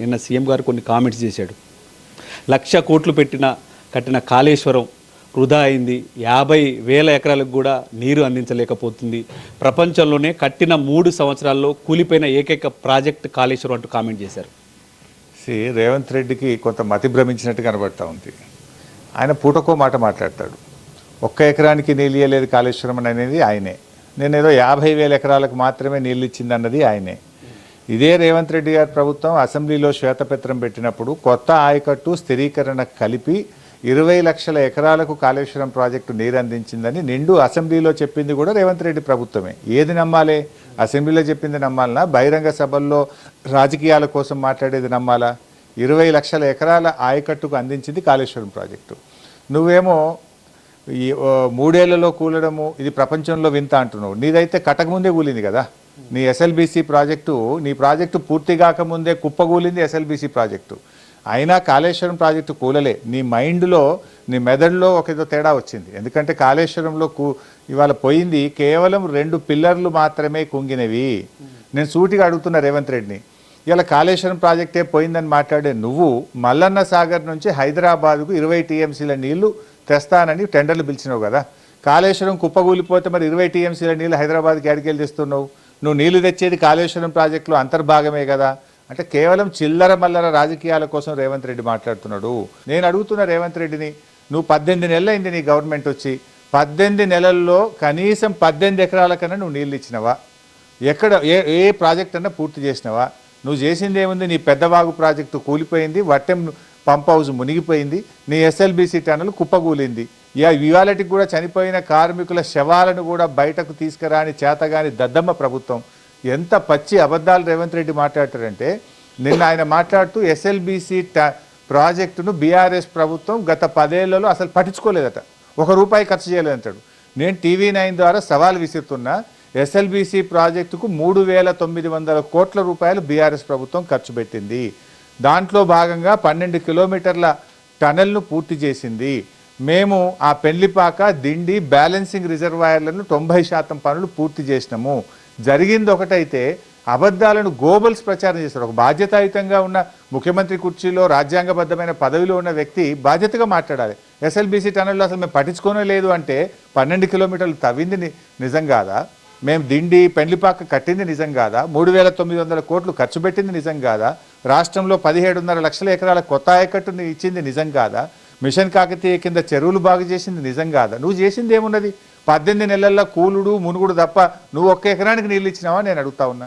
నిన్న సీఎం గారు కొన్ని కామెంట్స్ చేశాడు. 1,00,000 కోట్లు కట్టిన కాళేశ్వరం వృధా అయింది, 50,000 ఎకరాలకు కూడా నీరు అందించలేకపోతుంది, ప్రపంచంలోనే కట్టిన 3 సంవత్సరాల్లో కూలిపోయిన ఏకైక ప్రాజెక్ట్ కాళేశ్వరం అంటూ కామెంట్ చేశారు. రేవంత్ రెడ్డికి కొంత మతి భ్రమించినట్టు కనబడతా ఉంది. ఆయన పూటకో మాట మాట్లాడతాడు. 1 ఎకరానికి నీళ్ళు ఇవ్వలేదు కాళేశ్వరం అనేది ఆయనే. నేనేదో 50,000 ఎకరాలకు మాత్రమే నీళ్ళు ఇచ్చిందన్నది ఆయనే. ఇదే రేవంత్ రెడ్డి గారి ప్రభుత్వం అసెంబ్లీలో శ్వేతపత్రం పెట్టినప్పుడు కొత్త ఆయకట్టు స్థిరీకరణ కలిపి 20 లక్షల ఎకరాలకు కాళేశ్వరం ప్రాజెక్టు నీరు అందించిందని నిండు అసెంబ్లీలో చెప్పింది కూడా రేవంత్ రెడ్డి ప్రభుత్వమే. ఏది నమ్మాలి? అసెంబ్లీలో చెప్పింది నమ్మాలనా, బహిరంగ సభల్లో రాజకీయాల కోసం మాట్లాడేది నమ్మాలా? 20 లక్షల ఎకరాల ఆయకట్టుకు అందించింది కాళేశ్వరం ప్రాజెక్టు. నువ్వేమో ఈ 3 ఏళ్లలో కూలడము ఇది ప్రపంచంలో వింత అంటున్నావు. నీదైతే కట్టకముందే కూలింది కదా. నీ ఎస్ఎల్బీసీ ప్రాజెక్టు, నీ ప్రాజెక్టు పూర్తి కాకముందే కుప్పగూలింది ఎస్ఎల్బీసీ ప్రాజెక్టు. అయినా కాళేశ్వరం ప్రాజెక్టు కూలలే. నీ మైండ్లో, నీ మెదడులో ఏదో తేడా వచ్చింది. ఎందుకంటే కాళేశ్వరంలో ఇవాళ పోయింది కేవలం 2 పిల్లర్లు మాత్రమే కుంగినవి. నేను సూటిగా అడుగుతున్నా రేవంత్ రెడ్డిని, ఇలా కాళేశ్వరం ప్రాజెక్టే పోయిందని మాట్లాడే నువ్వు మల్లన్న సాగర్ నుంచి హైదరాబాద్కు 20 టీఎంసీల నీళ్లు తెస్తానని టెండర్లు పిలిచినావు కదా. కాళేశ్వరం కుప్పగూలిపోతే మరి 20 టీఎంసీల నీళ్ళు హైదరాబాద్కి ఎడికెళ్ళి తెస్తున్నావు? నువ్వు నీళ్లు తెచ్చేది కాళేశ్వరం ప్రాజెక్టులో అంతర్భాగమే కదా. అంటే కేవలం చిల్లర మల్లర రాజకీయాల కోసం రేవంత్ రెడ్డి మాట్లాడుతున్నాడు. నేను అడుగుతున్న రేవంత్ రెడ్డిని, నువ్వు 18 నెలలు అయింది నీ గవర్నమెంట్ వచ్చి, 18 నెలల్లో కనీసం 18 ఎకరాల కన్నా నువ్వు నీళ్ళు ఇచ్చినవా? ఎక్కడ ఏ ప్రాజెక్ట్ అన్నా పూర్తి చేసినవా? నువ్వు చేసింది ఏముంది? నీ పెద్దవాగు ప్రాజెక్టు కూలిపోయింది, వట్టెం పంప్ హౌస్ మునిగిపోయింది, నీ ఎస్ఎల్బీసీ టనల్ కుప్పగూలింది. ఇవాళటికి కూడా చనిపోయిన కార్మికుల శవాలను కూడా బయటకు తీసుకురాని చేతగాని దద్దమ్మ ప్రభుత్వం. ఎంత పచ్చి అబద్ధాలు రేవంత్ రెడ్డి మాట్లాడతారంటే, నిన్న ఆయన మాట్లాడుతూ ఎస్ఎల్బీసీ ప్రాజెక్టును బీఆర్ఎస్ ప్రభుత్వం గత 10 ఏళ్లలో అసలు పట్టించుకోలేదట, ₹1 ఖర్చు చేయలేదంటాడు. నేను TV9 ద్వారా సవాల్ విసురుతున్నా. ఎస్ఎల్బీసీ ప్రాజెక్టుకు 3,900 కోట్ల రూపాయలు బీఆర్ఎస్ ప్రభుత్వం ఖర్చు పెట్టింది. దాంట్లో భాగంగా 12 కిలోమీటర్ల టనెల్ను పూర్తి చేసింది. మేము ఆ పెళ్లిపాక దిండి బ్యాలెన్సింగ్ రిజర్వాయర్లను 90% పనులు పూర్తి చేసినాము. జరిగింది ఒకటైతే అబద్ధాలను గోబల్స్ ప్రచారం చేస్తారు. ఒక బాధ్యతాయుతంగా ఉన్న ముఖ్యమంత్రి కుర్చీలో రాజ్యాంగబద్ధమైన పదవిలో ఉన్న వ్యక్తి బాధ్యతగా మాట్లాడాలి. ఎస్ఎల్బీసీ టనల్లో అసలు మేము పట్టించుకోనే లేదు అంటే 12 కిలోమీటర్లు తవ్వింది నిజం కాదా? మేము దిండి పెళ్లిపాక కట్టింది నిజం కాదా? 3,900 కోట్లు ఖర్చు పెట్టింది నిజం కాదా? రాష్ట్రంలో 17.5 లక్షల ఎకరాల కొత్త ఆయకట్టుని ఇచ్చింది నిజం కాదా? మిషన్ కాకతీయ కింద చెరువులు బాగు చేసింది నిజం కాదా? నువ్వు చేసింది ఏమున్నది? 18 నెలల్లో కూలుడు మునుగుడు తప్ప నువ్వు 1 ఎకరానికి నీళ్ళు ఇచ్చినావా నేను అడుగుతా ఉన్నా.